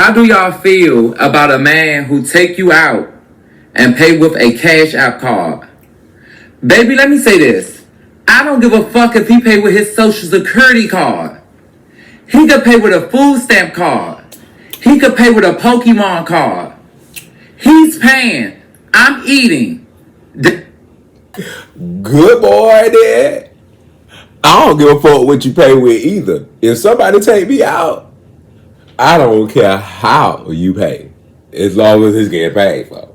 How do y'all feel about a man who take you out and pay with a cash app card? Baby, let me say this. I don't give a fuck if he pay with his social security card. He could pay with a food stamp card. He could pay with a Pokemon card. He's paying. I'm eating. Good boy there. I don't give a fuck what you pay with either. If somebody take me out, I don't care how you pay, as long as it's getting paid for.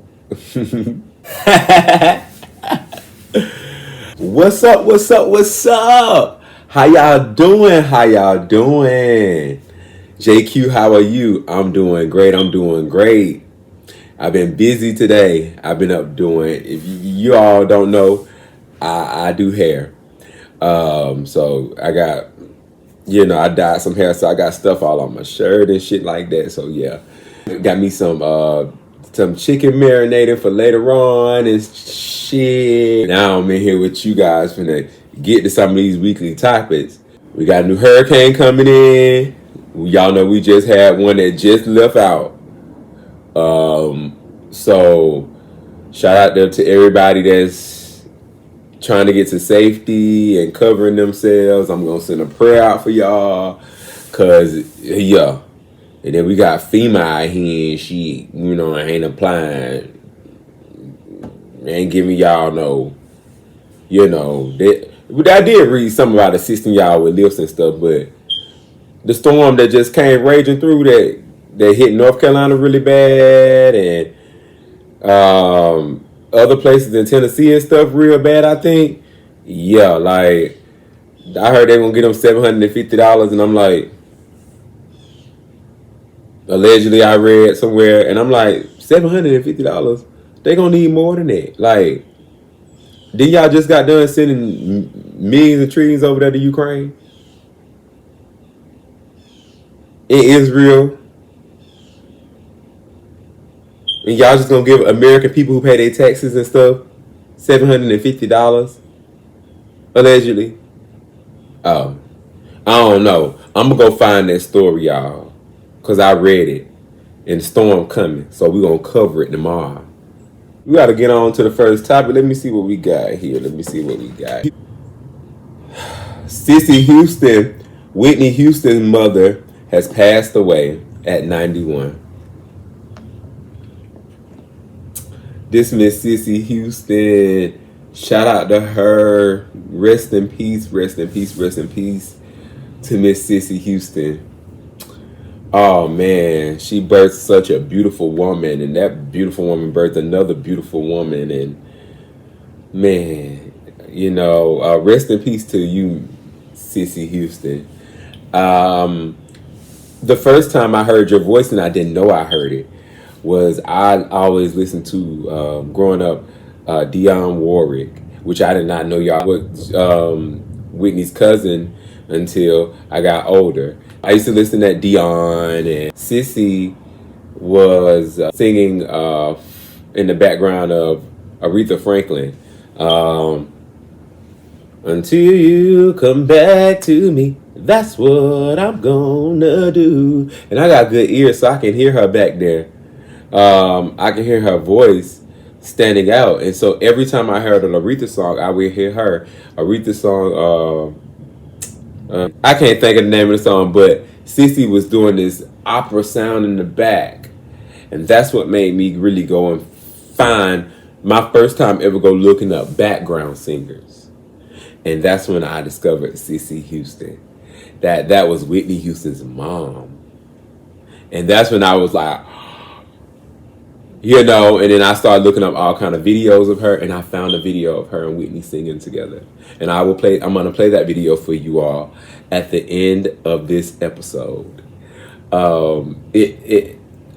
What's up? What's up? What's up? How y'all doing? How y'all doing? JQ, how are you? I'm doing great. I'm doing great. I've been busy today. I've been up doing, if you all don't know, I do hair. So I got, I dyed some hair, so I got stuff all on my shirt and shit like that. So yeah, got me some chicken marinated for later on and shit. Now I'm in here with you guys finna get to some of these weekly topics. We got a new hurricane coming in. Y'all know we just had one that just left out. So shout out there to everybody that's trying to get to safety and covering themselves. I'm gonna send a prayer out for y'all, cause yeah. And then we got FEMA out here and she, ain't applying, ain't giving y'all no, I did read something about assisting y'all with lifts and stuff, but the storm that just came raging through that hit North Carolina really bad, and other places in Tennessee and stuff real bad, I think. Yeah, like, I heard they gonna get them $750, and I'm like, allegedly I read somewhere, and I'm like, $750? They gonna need more than that. Like, then y'all just got done sending millions of trees over there to Ukraine? In Israel? And y'all just gonna give American people who pay their taxes and stuff $750? Allegedly. Oh. I don't know. I'm gonna go find that story, y'all. Cause I read it. And the storm coming. So we're gonna cover it tomorrow. We gotta get on to the first topic. Let me see what we got here. Cissy Houston, Whitney Houston's mother, has passed away at 91. This Miss Cissy Houston, shout out to her. Rest in peace, rest in peace, rest in peace to Miss Cissy Houston. Oh man, she birthed such a beautiful woman, and that beautiful woman birthed another beautiful woman, and man, rest in peace to you, Cissy Houston. The first time I heard your voice, and I didn't know I heard it, was I always listened to, growing up, Dionne Warwick, which I did not know y'all was Whitney's cousin until I got older. I used to listen to Dionne, and Cissy was singing in the background of Aretha Franklin. Until you come back to me, that's what I'm gonna do. And I got good ears, so I can hear her back there. I can hear her voice standing out. And so every time I heard an Aretha song, I would hear her. Aretha song, I can't think of the name of the song, but Cissy was doing this opera sound in the back. And that's what made me really go and find my first time ever go looking up background singers. And that's when I discovered Cissy Houston. That was Whitney Houston's mom. And that's when I was like, and then I started looking up all kind of videos of her, and I found a video of her and Whitney singing together. And I'm gonna play that video for you all at the end of this episode. I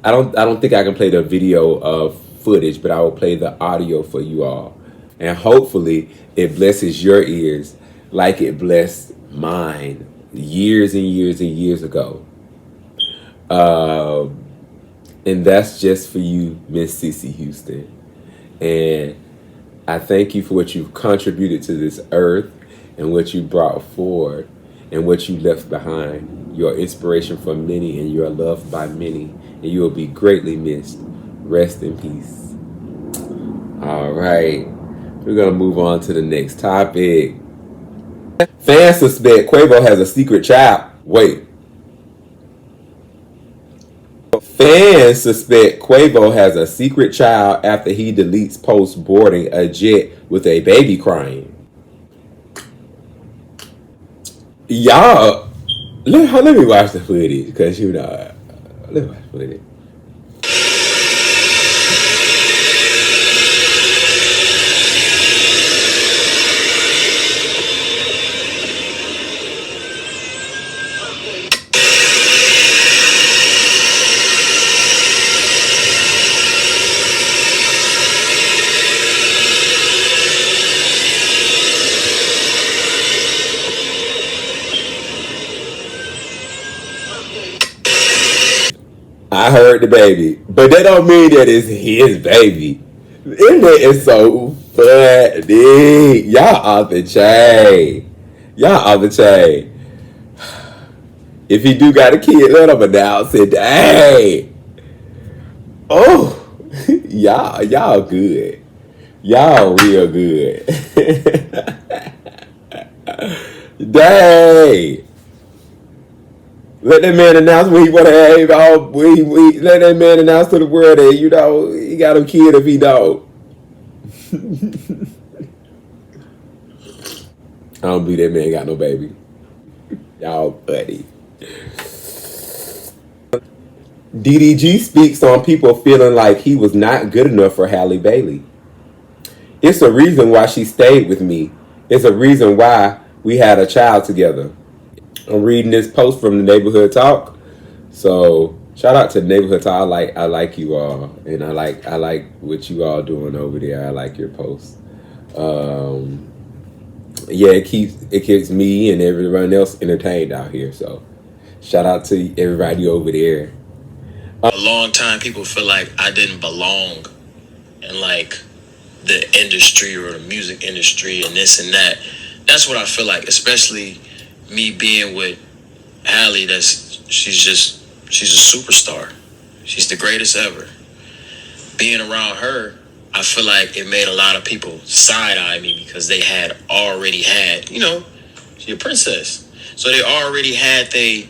don't think I can play the video of footage, but I will play the audio for you all. And hopefully it blesses your ears like it blessed mine years and years and years ago. And that's just for you, Miss Cissy Houston. And I thank you for what you've contributed to this earth and what you brought forward and what you left behind. Your inspiration for many and your love by many. and you will be greatly missed. Rest in peace. All right. We're going to move on to the next topic. Fans suspect Quayvo has a secret child. Wait. Fans suspect Quayvo has a secret child after he deletes posts boarding a jet with a baby crying. Y'all, let me watch the footage because let me watch the footage. I heard the baby, but that don't mean that it's his baby. Internet is so funny. Y'all off the chain. Y'all off the chain. If he do got a kid, let him announce it. Hey. Oh. y'all good. Y'all real good. Dang. Let that man announce what he want to have. Let that man announce to the world that, he got a kid if he don't. I don't believe that man got no baby. Y'all buddy. DDG speaks on people feeling like he was not good enough for Halle Bailey. It's a reason why she stayed with me. It's a reason why we had a child together. I'm reading this post from the Neighborhood Talk. So shout out to the Neighborhood Talk. I like you all, and I like what you all doing over there. I like your posts. Yeah, it keeps me and everyone else entertained out here. So shout out to everybody over there. A long time people feel like I didn't belong in like the industry or the music industry and this and that. That's what I feel like, especially me being with Halle. She's a superstar. She's the greatest ever. Being around her, I feel like it made a lot of people side-eye me because they had already had, she's a princess. So they already had their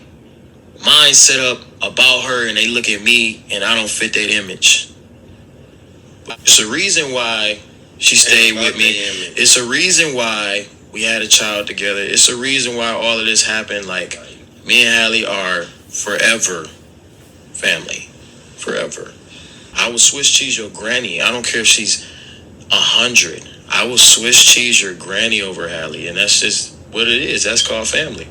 mind set up about her, and they look at me and I don't fit that image. It's a reason why she stayed with me. It's a reason why we had a child together. It's a reason why all of this happened. Like, me and Halle are forever family. Forever. I will Swiss cheese your granny. I don't care if she's 100. I will Swiss cheese your granny over Halle, and that's just what it is. That's called family.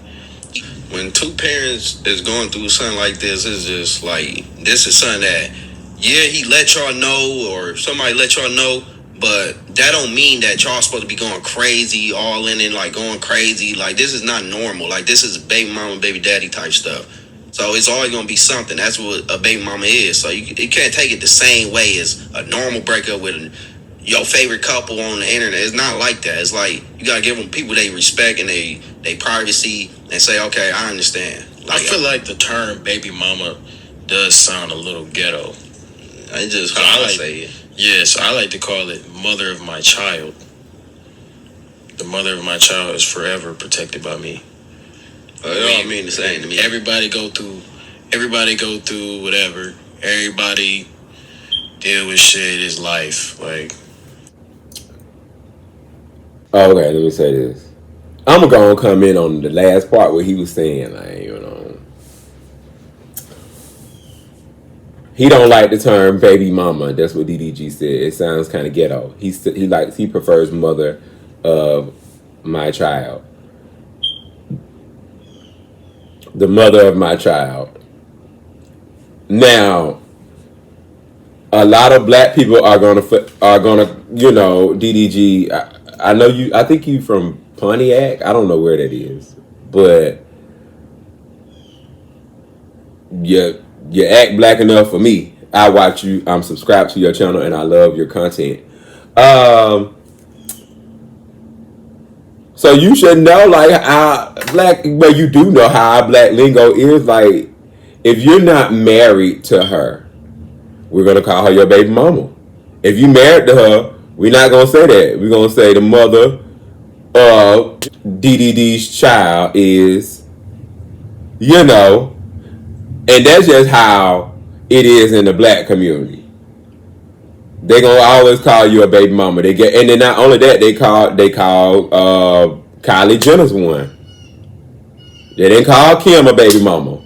When two parents is going through something like this, it's just like, this is something that, yeah, he let y'all know, or somebody let y'all know, but that don't mean that y'all supposed to be going crazy, all in it, like going crazy. Like, this is not normal. Like, this is baby mama, baby daddy type stuff. So it's always going to be something. That's what a baby mama is. So you can't take it the same way as a normal breakup with your favorite couple on the internet. It's not like that. It's like, you got to give them people they respect and they privacy and say, okay, I understand. Like, I feel like the term baby mama does sound a little ghetto. I just how I say it. Yeah, so I like to call it mother of my child. The mother of my child is forever protected by me. It don't mean the same to me. Everybody go through whatever. Everybody deal with shit is life. Like, okay, let me say this. I'm gonna come in on the last part where he was saying, like, he don't like the term baby mama. That's what DDG said. It sounds kind of ghetto. He prefers mother of my child. The mother of my child. Now, a lot of black people are gonna DDG. I know you. I think you from Pontiac. I don't know where that is, but you act black enough for me. I watch you. I'm subscribed to your channel and I love your content. So you should know, like, how black, but you do know how our black lingo is. Like, if you're not married to her, we're going to call her your baby mama. If you married to her, we're not going to say that. We're going to say the mother of DDD's child is, you know, and that's just how it is in the black community. They gonna always call you a baby mama. And then not only that, they call Kylie Jenner's one. They didn't call Kim a baby mama.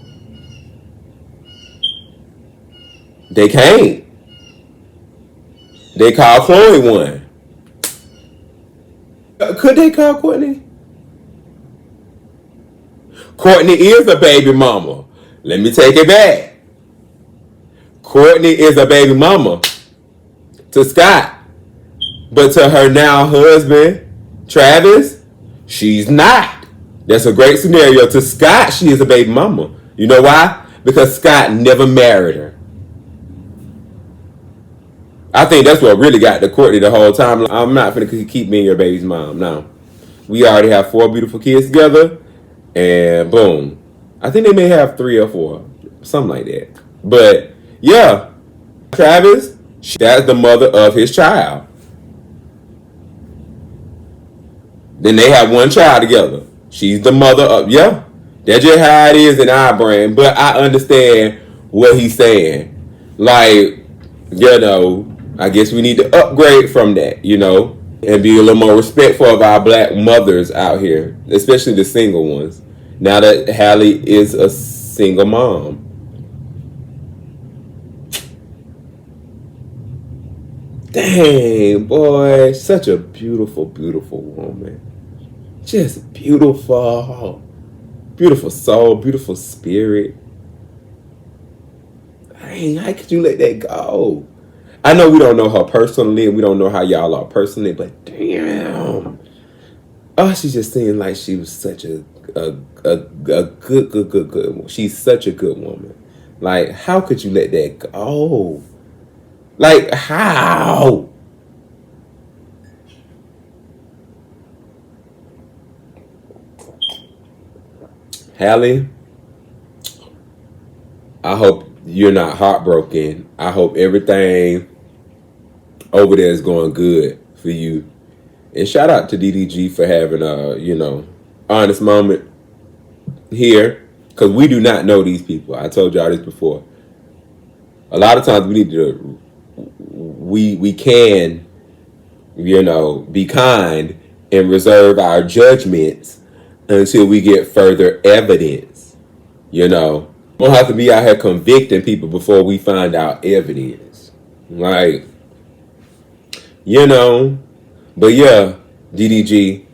They can't. They call Chloe one. Could they call Courtney? Courtney is a baby mama. Let me take it back. Courtney is a baby mama to Scott. But to her now husband, Travis, she's not. That's a great scenario. To Scott, she is a baby mama. You know why? Because Scott never married her. I think that's what really got to Courtney the whole time. I'm not going to keep being your baby's mom. No. We already have 4 beautiful kids together. And boom. I think they may have 3 or 4. Something like that. But yeah. Travis, that's the mother of his child. Then they have 1 child together. She's the mother of, yeah. That's just how it is in our brain. But I understand what he's saying. Like, you know, I guess we need to upgrade from that, you know, and be a little more respectful of our black mothers out here, especially the single ones. Now that Halle is a single mom. Dang, boy, such a beautiful, beautiful woman. Just beautiful. Beautiful soul, beautiful spirit. Dang, how could you let that go? I know we don't know her personally, and we don't know how y'all are personally, but damn. Oh, she just seemed like she was such a good. She's such a good woman. Like, how could you let that go? Like, how? Halle, I hope you're not heartbroken. I hope everything over there is going good for you. And shout out to DDG for having a, you know, honest moment here. Because we do not know these people. I told y'all this before. A lot of times we need to, we can, you know, be kind and reserve our judgments until we get further evidence. You know, we don't have to be out here convicting people before we find out evidence. Like, you know, but yeah, DDG,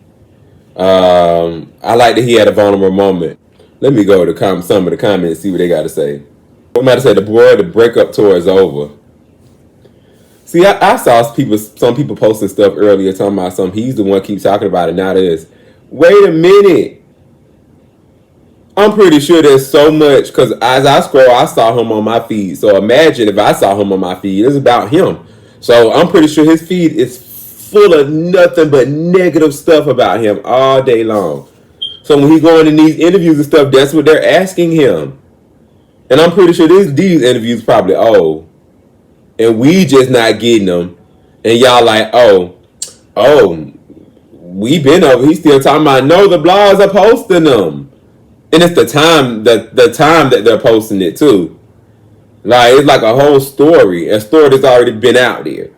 I like that he had a vulnerable moment. Let me go to some of the comments and see what they got to say. I'm about to say the breakup tour is over. See, I saw some people posting stuff earlier talking about something. He's the one keeps talking about it. Now this. Wait a minute. I'm pretty sure there's so much, because as I scroll, I saw him on my feed. So imagine if I saw him on my feed. It's about him. So I'm pretty sure his feed is full of nothing but negative stuff about him all day long. So when he's going in these interviews and stuff, that's what they're asking him. And I'm pretty sure these interviews probably old. And we just not getting them. And y'all like, oh, we been over. He's still talking about, no, the blogs are posting them. And it's the time that they're posting it too. Like, it's like a whole story. A story that's already been out there.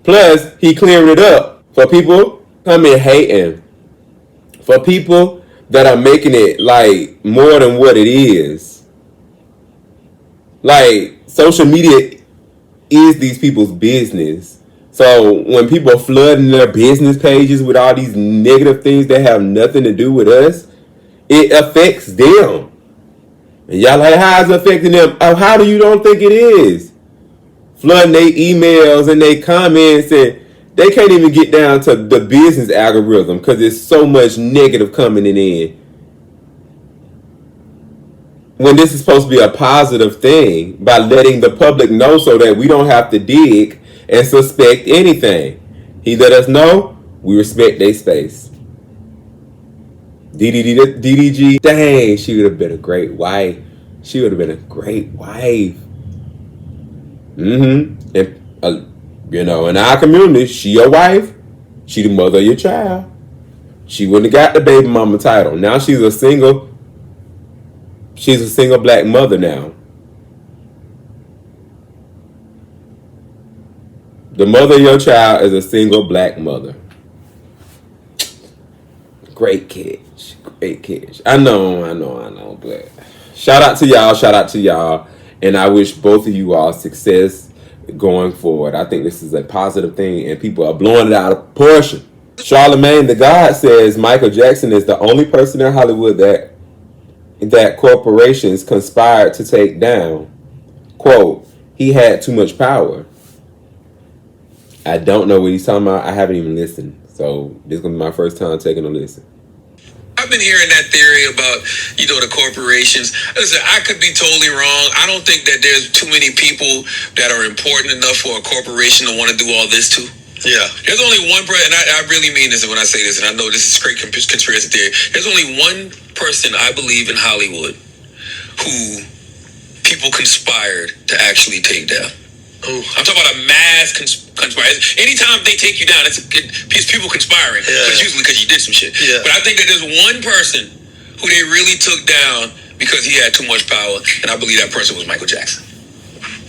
Plus, he clearing it up for people coming hating. For people that are making it like more than what it is. Like, social media is these people's business. So when people are flooding their business pages with all these negative things that have nothing to do with us, it affects them. And y'all like, how is it affecting them? Oh, how do you don't think it is? Flooding their emails and their comments, and they can't even get down to the business algorithm because there's so much negative coming in. When this is supposed to be a positive thing, by letting the public know so that we don't have to dig and suspect anything. He let us know, we respect their space. DDG, dang, she would have been a great wife. She would have been a great wife. Mm-hmm. And, in our community, she your wife. She the mother of your child. She wouldn't have got the baby mama title. Now she's a single black mother now. The mother of your child is a single black mother. Great catch. Great catch. I know. But shout out to y'all. And I wish both of you all success going forward. I think this is a positive thing, and people are blowing it out of proportion. Charlemagne the God says Michael Jackson is the only person in Hollywood that corporations conspired to take down. Quote, he had too much power. I don't know what he's talking about. I haven't even listened. So this is going to be my first time taking a listen. I've been hearing that theory about, the corporations. Listen, I could be totally wrong. I don't think that there's too many people that are important enough for a corporation to want to do all this to. Yeah. There's only one person, and I really mean this when I say this, and I know this is great conspiracy theory. There's only one person I believe in Hollywood who people conspired to actually take down. Ooh. I'm talking about a mass conspiration. Anytime they take you down, it's people conspiring. Yeah. But it's usually because you did some shit. Yeah. But I think that there's one person who they really took down because he had too much power, and I believe that person was Michael Jackson.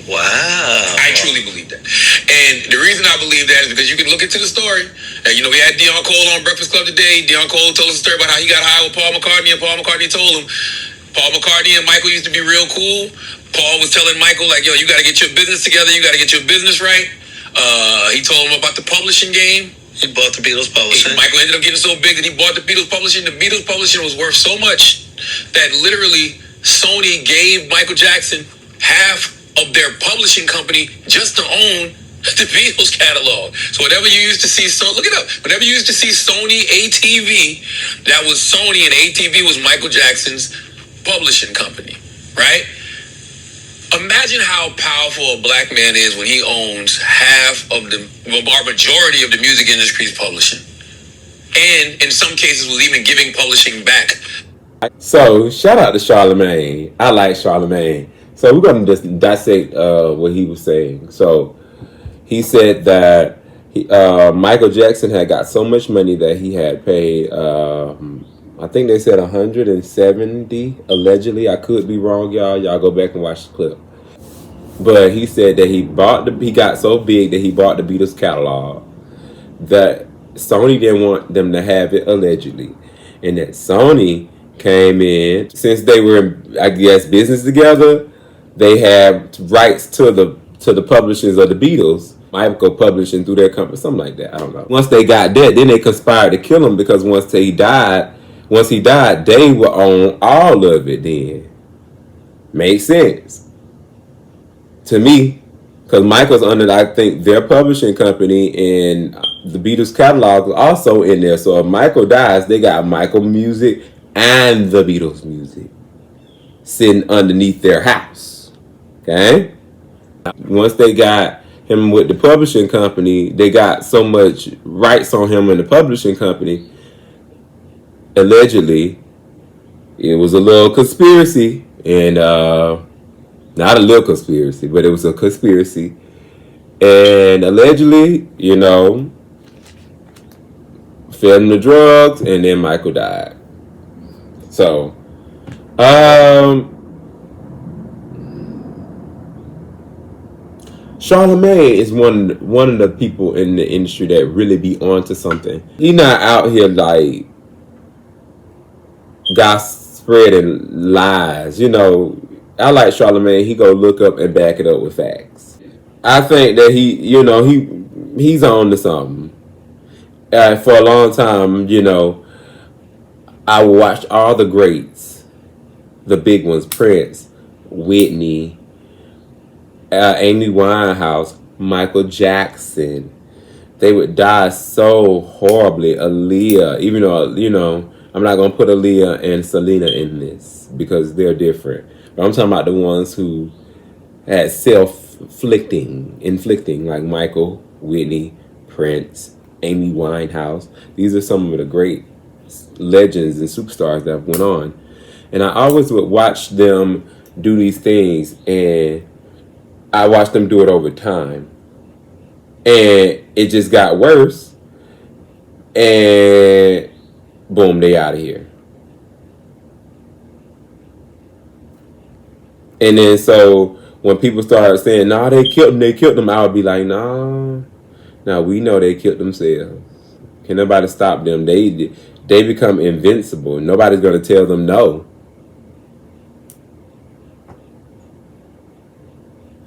Wow. I truly believe that. And the reason I believe that is because you can look into the story. And, we had Deion Cole on Breakfast Club today. Deion Cole told us a story about how he got high with Paul McCartney, and Paul McCartney told him, Paul McCartney and Michael used to be real cool. Paul was telling Michael, like, yo, you got to get your business together. You got to get your business right. He told him about the publishing game. He bought the Beatles publishing. Michael ended up getting so big that he bought the Beatles publishing. The Beatles publishing was worth so much that literally Sony gave Michael Jackson half of their publishing company just to own the Beatles catalog. So whatever you used to see, look it up. Whenever you used to see Sony ATV, that was Sony, and ATV was Michael Jackson's publishing company, right? Imagine how powerful a black man is when he owns half of our majority of the music industry's publishing. And in some cases was even giving publishing back. So, shout out to Charlemagne. I like Charlemagne. So, we're going to just dissect what he was saying. So, he said that Michael Jackson had got so much money that he had paid, I think they said 170, allegedly. I could be wrong, y'all. Y'all go back and watch the clip. But he said that he got so big that he bought the Beatles catalog. That Sony didn't want them to have it, allegedly. And that Sony came in, since they were, I guess, business together, they had rights to the publishings of the Beatles. Michael Publishing through their company, something like that. I don't know. Once they got that, then they conspired to kill him because once he died, they were on all of it then. Makes sense. To me, because Michael's under, I think, their publishing company, and the Beatles catalog is also in there. So if Michael dies, they got Michael music and the Beatles music sitting underneath their house. Okay? Once they got him with the publishing company, they got so much rights on him in the publishing company. Allegedly, it was a little conspiracy, and not a little conspiracy, but it was a conspiracy. And allegedly, fed him the drugs, and then Michael died. So, Charlemagne is one of the people in the industry that really be onto something. He not out here like spreading lies. I like Charlemagne. He go look up and back it up with facts. I think that he's on to something. For a long time, I watched all the greats, the big ones, Prince, Whitney, Amy Winehouse, Michael Jackson. They would die so horribly. Aaliyah, even though, I'm not going to put Aaliyah and Selena in this because they're different. But I'm talking about the ones who had inflicting, like Michael, Whitney, Prince, Amy Winehouse. These are some of the great legends and superstars that went on. And I always would watch them do these things, and I watched them do it over time. And it just got worse. And boom, they out of here. And then so when people started saying, nah, they killed them, I would be like, nah, we know they killed themselves. Can nobody stop them? They become invincible. Nobody's going to tell them no.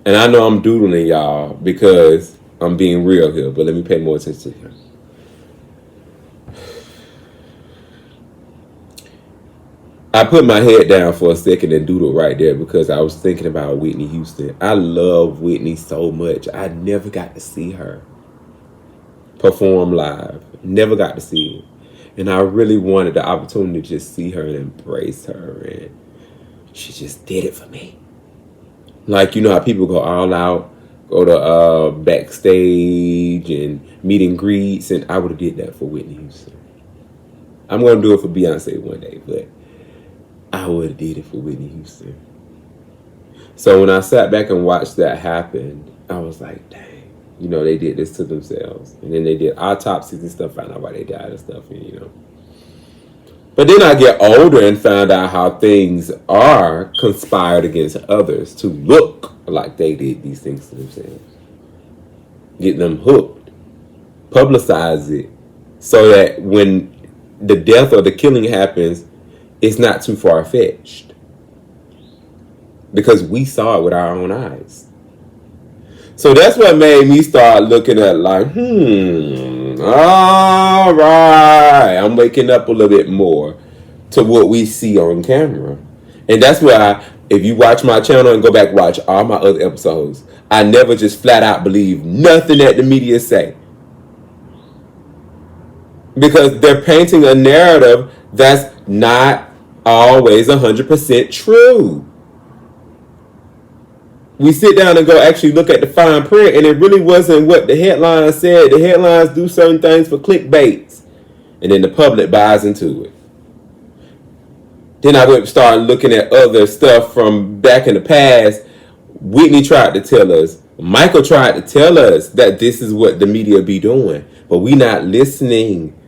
And I know I'm doodling y'all because I'm being real here, but let me pay more attention here. I put my head down for a second and doodled right there because I was thinking about Whitney Houston. I love Whitney so much. I never got to see her perform live. Never got to see it. And I really wanted the opportunity to just see her and embrace her. And she just did it for me. Like, you know how people go all out, go to backstage and meet and greets. And I would have did that for Whitney Houston. I'm going to do it for Beyonce one day, but I would have did it for Whitney Houston. So when I sat back and watched that happen, I was like, dang, you know, they did this to themselves. And then they did autopsies and stuff, found out why they died and stuff, and, you know. But then I get older and found out how things are conspired against others to look like they did these things to themselves. Get them hooked. Publicize it so that when the death or the killing happens, it's not too far-fetched. Because we saw it with our own eyes. So that's what made me start looking at like, all right. I'm waking up a little bit more to what we see on camera. And that's why, if you watch my channel and go back and watch all my other episodes, I never just flat out believe nothing that the media say. Because they're painting a narrative that's not always 100% true. We sit down and go actually look at the fine print, and it really wasn't what the headlines said. The headlines do certain things for clickbaits, and then the public buys into it. Then I would start looking at other stuff from back in the past. Whitney tried to tell us, Michael tried to tell us that this is what the media be doing, but we not listening.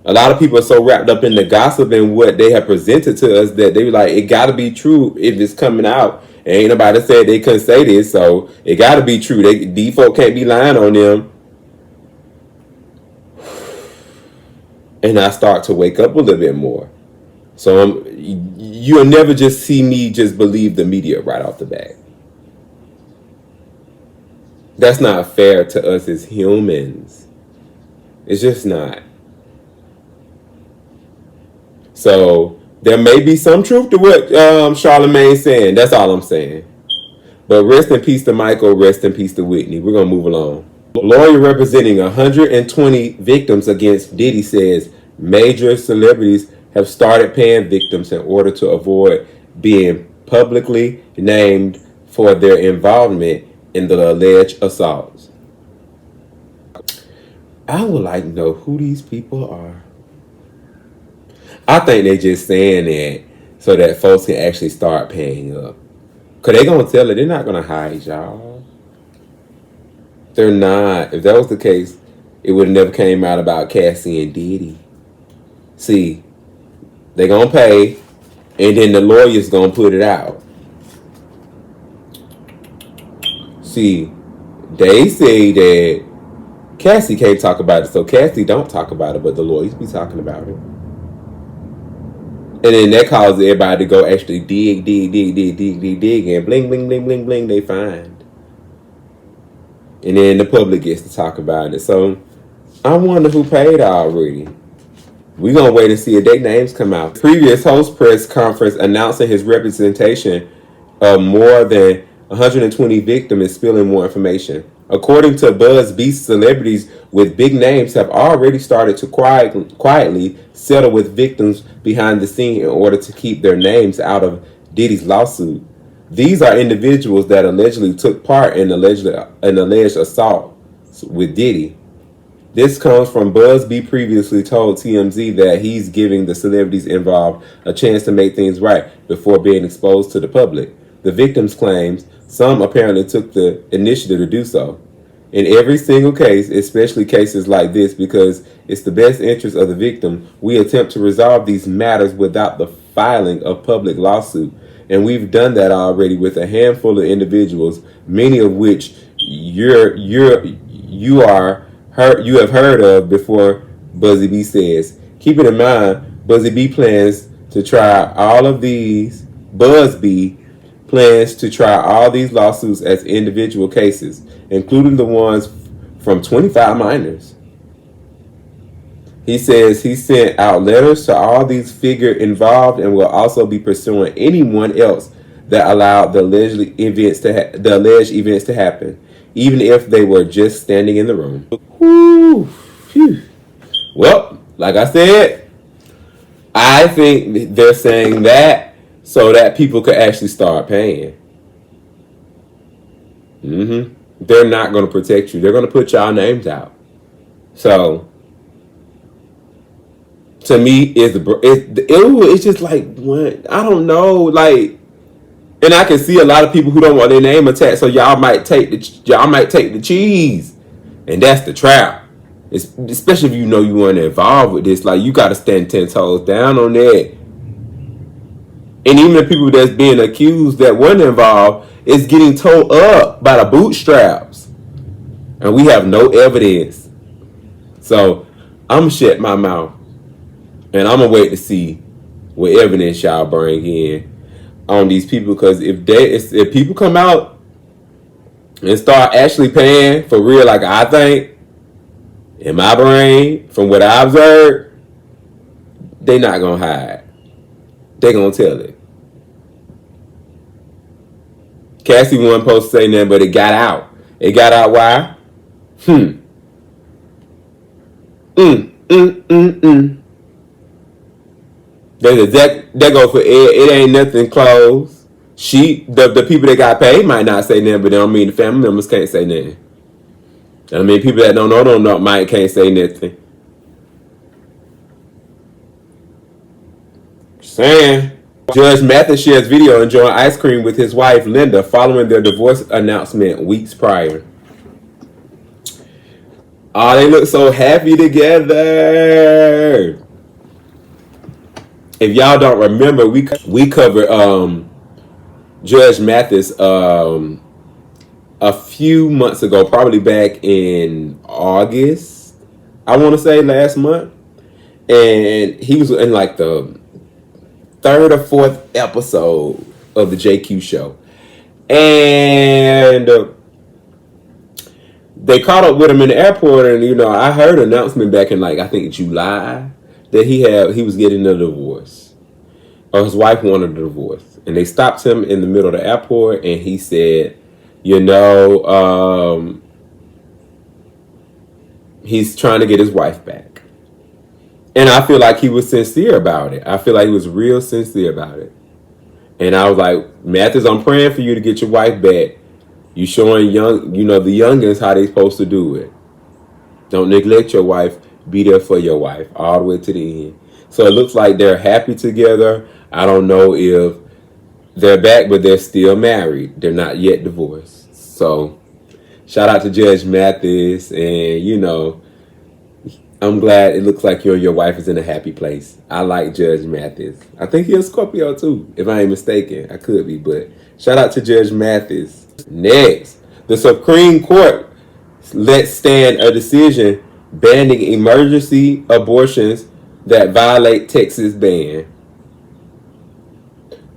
A lot of people are so wrapped up in the gossip and what they have presented to us that they be like, it got to be true if it's coming out. Ain't nobody said they couldn't say this, so it got to be true. These folk can't be lying on them. And I start to wake up a little bit more. So you'll never just see me just believe the media right off the bat. That's not fair to us as humans. It's just not. So there may be some truth to what Charlamagne's saying. That's all I'm saying. But rest in peace to Michael. Rest in peace to Whitney. We're going to move along. Lawyer representing 120 victims against Diddy says major celebrities have started paying victims in order to avoid being publicly named for their involvement in the alleged assaults. I would like to know who these people are. I think they just saying that so that folks can actually start paying up. Because they going to tell it. They're not going to hide y'all. They're not. If that was the case, it would have never came out about Cassie and Diddy. See, they going to pay, and then the lawyer's going to put it out. See, they say that Cassie can't talk about it, so Cassie don't talk about it, but the lawyers be talking about it. And then that causes everybody to go actually dig, and bling, bling, bling, bling, bling, they find. And then the public gets to talk about it. So I wonder who paid already. We're going to wait and see if their names come out. Previous host press conference announcing his representation of more than 120 victims is spilling more information. According to BuzzBeast, celebrities with big names have already started to quietly settle with victims behind the scene in order to keep their names out of Diddy's lawsuit. These are individuals that allegedly took part in an alleged assault with Diddy. This comes from Buzz B previously told TMZ that he's giving the celebrities involved a chance to make things right before being exposed to the public. The victims claims some apparently took the initiative to do so. In every single case, especially cases like this, because it's the best interest of the victim, we attempt to resolve these matters without the filing of public lawsuit. And we've done that already with a handful of individuals, many of which you have heard of before, Buzzy B says. Keeping in mind, Buzzy B plans to try all of these, Buzz B plans to try all these lawsuits as individual cases, including the ones from 25 minors. He says he sent out letters to all these figures involved and will also be pursuing anyone else that allowed the alleged events to happen, even if they were just standing in the room. Whew. Phew. Well, like I said, I think they're saying that so that people could actually start paying. They're not going to protect you. They're going to put y'all names out. So, to me, it's just like, what? I don't know, like, and I can see a lot of people who don't want their name attacked, so y'all might take the cheese, and that's the trap. Especially if you know you weren't involved with this, like, you got to stand 10 toes down on that. And even the people that's being accused that weren't involved is getting towed up by the bootstraps, and we have no evidence. So I'm gonna shut my mouth, and I'm gonna wait to see what evidence y'all bring in on these people. Because if people come out and start actually paying for real, like I think in my brain, from what I observed, they not gonna hide. They gonna tell it. Cassie wasn't supposed to say nothing, but it got out. It got out why? That go for it ain't nothing closed. The people that got paid might not say nothing, but they don't mean the family members can't say nothing. I mean, people that don't know might can't say nothing. Just saying. Judge Mathis shares video enjoying ice cream with his wife Linda following their divorce announcement weeks prior. Oh, they look so happy together. If y'all don't remember, we covered Judge Mathis a few months ago, probably back in August, I want to say last month, and he was in like the third or fourth episode of the JQ show, and they caught up with him in the airport, and I heard an announcement back in like I think July that he was getting a divorce, or his wife wanted a divorce, and they stopped him in the middle of the airport, and he said, he's trying to get his wife back. And I feel like he was sincere about it. I feel like he was real sincere about it. And I was like, Mathis, I'm praying for you to get your wife back. You showing the youngins how they supposed to do it. Don't neglect your wife. Be there for your wife all the way to the end. So it looks like they're happy together. I don't know if they're back, but they're still married. They're not yet divorced. So shout out to Judge Mathis. And, I'm glad it looks like you and your wife is in a happy place. I like Judge Mathis. I think he's a Scorpio too, if I ain't mistaken. I could be, but shout out to Judge Mathis. Next, the Supreme Court let stand a decision banning emergency abortions that violate Texas ban.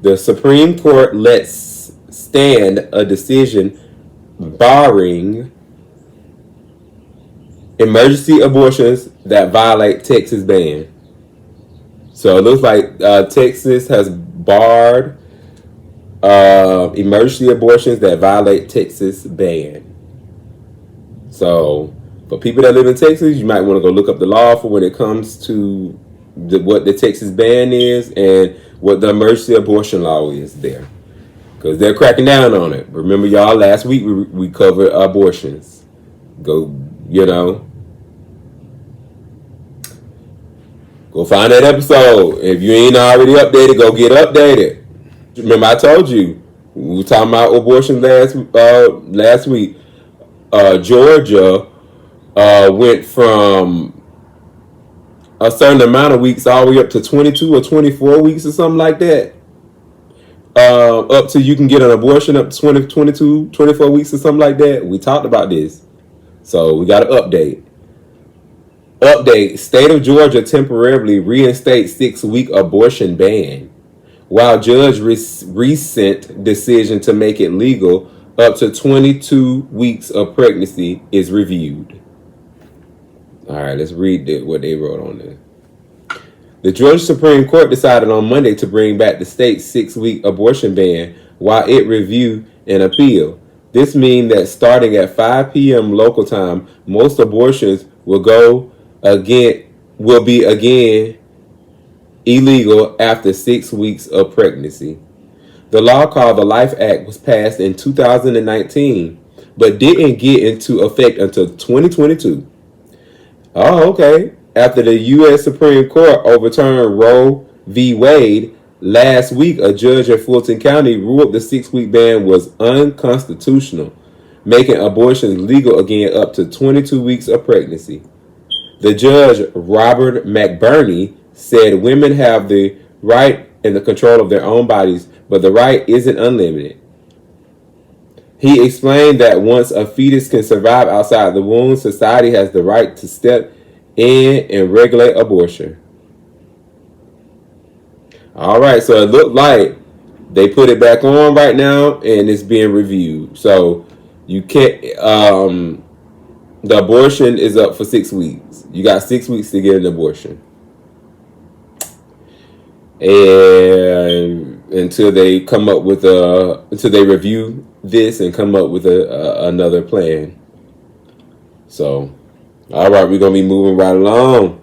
The Supreme Court lets stand a decision barring emergency abortions that violate Texas ban. So it looks like Texas has barred emergency abortions that violate Texas ban. So for people that live in Texas, you might want to go look up the law for when it comes to what the Texas ban is and what the emergency abortion law is there, because they're cracking down on it. Remember, y'all, last week we covered abortions. Go find that episode. If you ain't already updated, go get updated. Remember, I told you we were talking about abortion last week. Georgia went from a certain amount of weeks all the way up to 22 or 24 weeks or something like that. Up to you can get an abortion up to 20, 22, 24 weeks or something like that. We talked about this. So we got to update. State of Georgia temporarily reinstates 6-week abortion ban. While judge recent decision to make it legal up to 22 weeks of pregnancy is reviewed. All right, let's read what they wrote on there. The Georgia Supreme Court decided on Monday to bring back the state's 6-week abortion ban while it reviewed an appeal. This means that starting at 5 p.m. local time, most abortions will be again illegal after 6 weeks of pregnancy. The law called the Life Act was passed in 2019, but didn't get into effect until 2022. Oh, okay. After the U.S. Supreme Court overturned Roe v. Wade last week, a judge in Fulton County ruled the 6-week ban was unconstitutional, making abortions legal again up to 22 weeks of pregnancy. The judge, Robert McBurney, said women have the right and the control of their own bodies, but the right isn't unlimited. He explained that once a fetus can survive outside the womb, society has the right to step in and regulate abortion. All right, so it looked like they put it back on right now, and it's being reviewed. So you can't. The abortion is up for 6 weeks. You got 6 weeks to get an abortion, and until they review this and come up with another plan. So, all right, we're gonna be moving right along.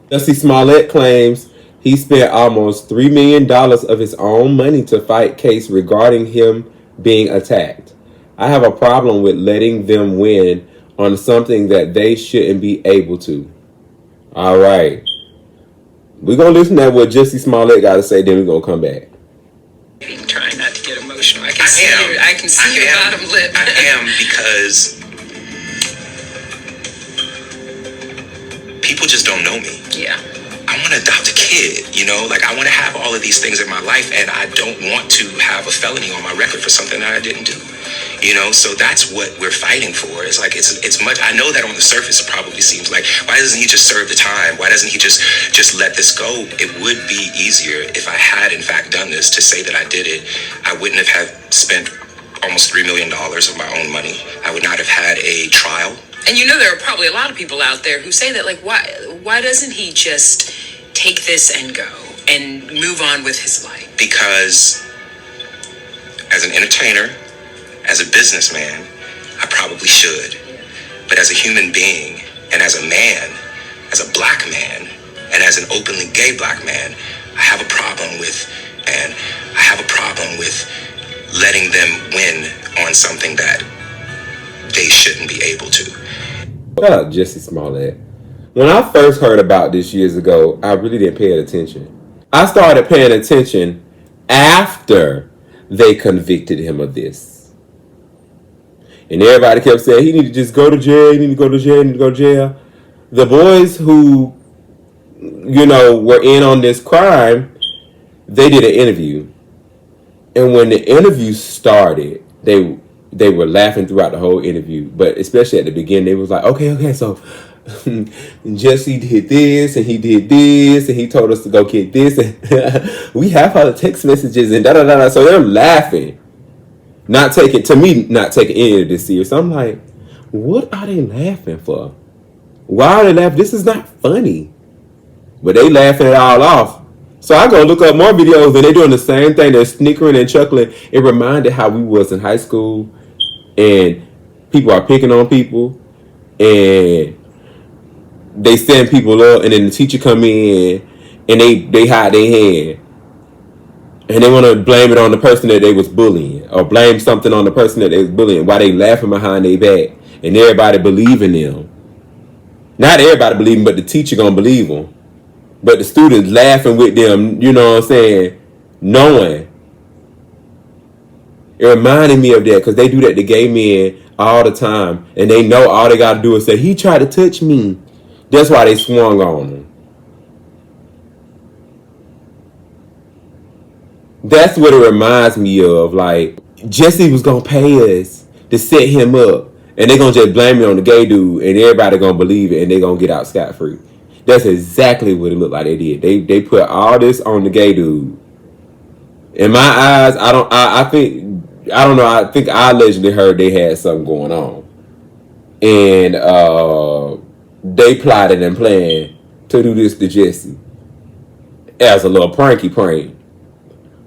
Jussie Smollett claims he spent almost $3 million of his own money to fight case regarding him being attacked. I have a problem with letting them win on something that they shouldn't be able to. All right. We're going to listen to what Jussie Smollett got to say, then we're going to come back. Trying not to get emotional. I can see your bottom lip. I am, because people just don't know me. Yeah. I want to adopt a kid, like I want to have all of these things in my life, and I don't want to have a felony on my record for something that I didn't do, so that's what we're fighting for. It's like, it's much, I know that on the surface it probably seems like, why doesn't he just serve the time? Why doesn't he just let this go? It would be easier if I had in fact done this, to say that I did it. I wouldn't have spent almost $3 million of my own money. I would not have had a trial. And there are probably a lot of people out there who say that, like, why doesn't he just take this and go and move on with his life? Because as an entertainer, as a businessman, I probably should. But as a human being, and as a man, as a black man, and as an openly gay black man, I have a problem with letting them win on something that they shouldn't be able to. Shut up, Jussie Smollett. When I first heard about this years ago, I really didn't pay attention. I started paying attention after they convicted him of this. And everybody kept saying, he need to just go to jail, he need to go to jail, he need to go to jail. The boys who, were in on this crime, they did an interview. And when the interview started, they were laughing throughout the whole interview. But especially at the beginning, they was like, okay, so Jussie did this, and he did this, and he told us to go get this, and we have all the text messages, and da-da-da-da. So they're laughing. Not taking any of this serious. I'm like, what are they laughing for? Why are they laughing? This is not funny. But they laughing it all off. So I go look up more videos, and they're doing the same thing. They're snickering and chuckling. It reminded how we was in high school, and people are picking on people, and they send people up, and then the teacher come in, and they hide their hand, and they want to blame it on the person that they was bullying, or blame something on the person that they was bullying, while they laughing behind their back, and everybody believing them. Not everybody believing, but the teacher gonna believe them. But the students laughing with them, you know what I'm saying? Knowing. It reminded me of that because they do that to gay men all the time. And they know all they got to do is say, he tried to touch me. That's why they swung on him. That's what it reminds me of. Like, Jussie was going to pay us to set him up. And they're going to just blame it on the gay dude. And everybody going to believe it. And they're going to get out scot-free. That's exactly what it looked like they did. They put all this on the gay dude. In my eyes, I think I allegedly heard they had something going on. And they plotted and planned to do this to Jussie as a little prank.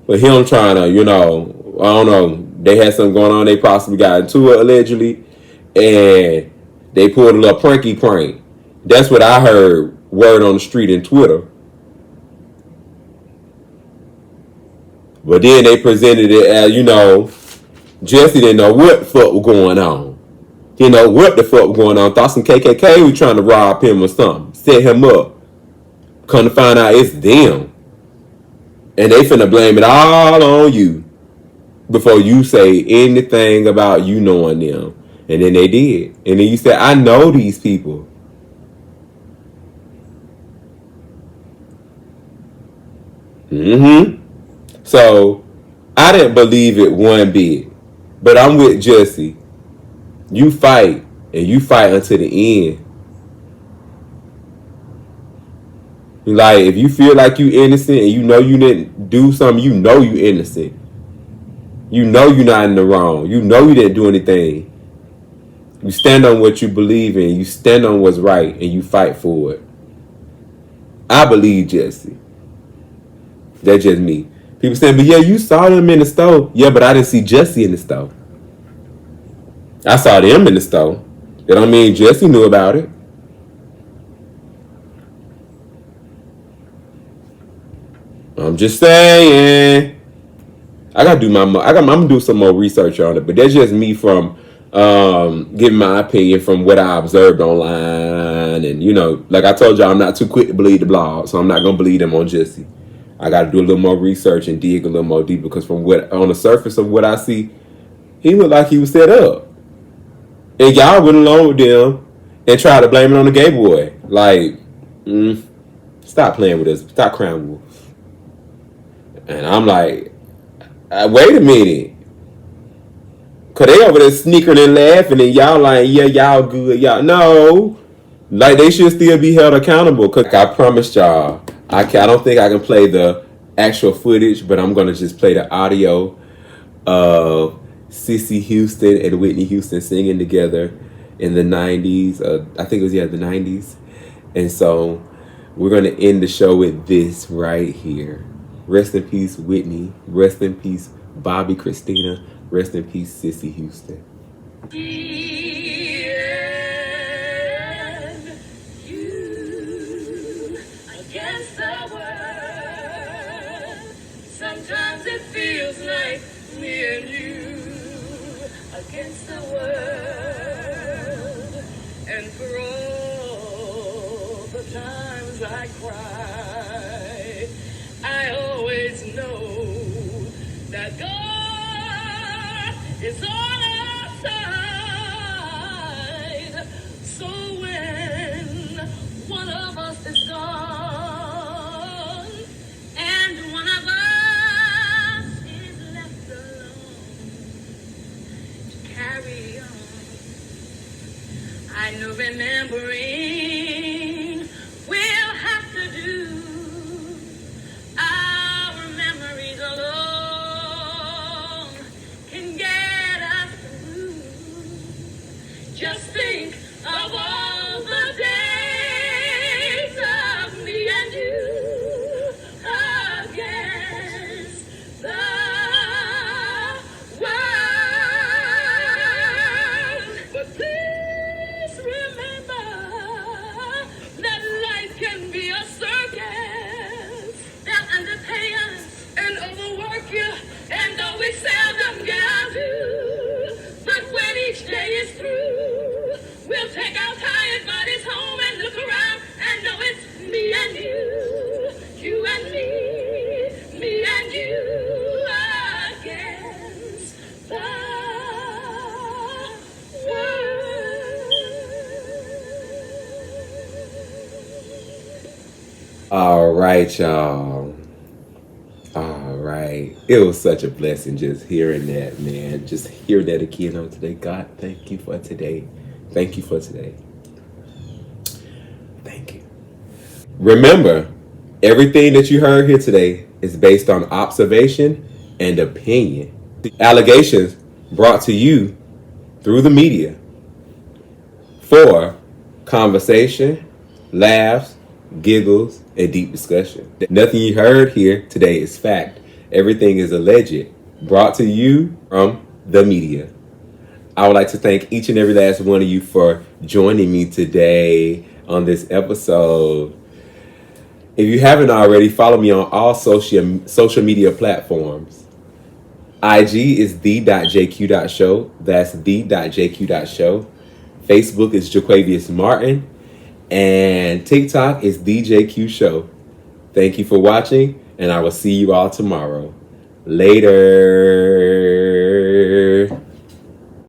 But him trying to, I don't know, they had something going on. They possibly got into it allegedly. And they pulled a little prank. That's what I heard word on the street and Twitter. But then they presented it as, Jussie didn't know what the fuck was going on. Didn't know what the fuck was going on. Thought some KKK was trying to rob him or something. Set him up. Come to find out it's them. And they finna blame it all on you before you say anything about you knowing them. And then they did. And then you said, I know these people. So, I didn't believe it one bit. But I'm with Jussie. You fight. And you fight until the end. Like, if you feel like you innocent and you know you didn't do something, you know you innocent. You know you're not in the wrong. You know you didn't do anything. You stand on what you believe in. You stand on what's right. And you fight for it. I believe Jussie. That's just me. People saying, but yeah, you saw them in the store. Yeah, but I didn't see Jussie in the store. I saw them in the store. That don't mean Jussie knew about it. I'm just saying. I'm gonna do some more research on it, but that's just me from giving my opinion from what I observed online, and like I told y'all, I'm not too quick to believe the blog, so I'm not gonna believe them on Jussie. I got to do a little more research and dig a little more deep because from what on the surface of what I see, he looked like he was set up, and y'all went along with them and tried to blame it on the gay boy. Like, stop playing with us, stop crying wolf. And I'm like, wait a minute. Cause they over there sneakering and laughing and y'all like, yeah, y'all good. Y'all, no. Like, they should still be held accountable. Cause I promised y'all, I don't think I can play the actual footage, but I'm going to just play the audio of Cissy Houston and Whitney Houston singing together in the 90s. I think it was, the 90s. And so we're going to end the show with this right here. Rest in peace, Whitney. Rest in peace, Bobby Christina. Rest in peace, Cissy Houston. Sometimes it feels like me and you against the world. And for all the times I cry, I always know that God is on our side. So when one of us is gone and one of us is left alone to carry on, I know remembering we'll have to do. Our memories alone can get us through. Just think of all the days of me and you against the world. But please remember All right, y'all. All right. It was such a blessing just hearing that, man. Just hear that again on today. God, thank you for today. Thank you for today. Thank you. Remember, everything that you heard here today is based on observation and opinion. Allegations brought to you through the media for conversation, laughs, giggles, and deep discussion. Nothing you heard here today is fact. Everything is alleged, brought to you from the media. I would like to thank each and every last one of you for joining me today on this episode. If you haven't already, follow me on all social media platforms. IG is the.jq.show. That's the.jq.show. Facebook is Jaquavius Martin. And TikTok is DJQ Show. Thank you for watching, and I will see you all tomorrow. Later.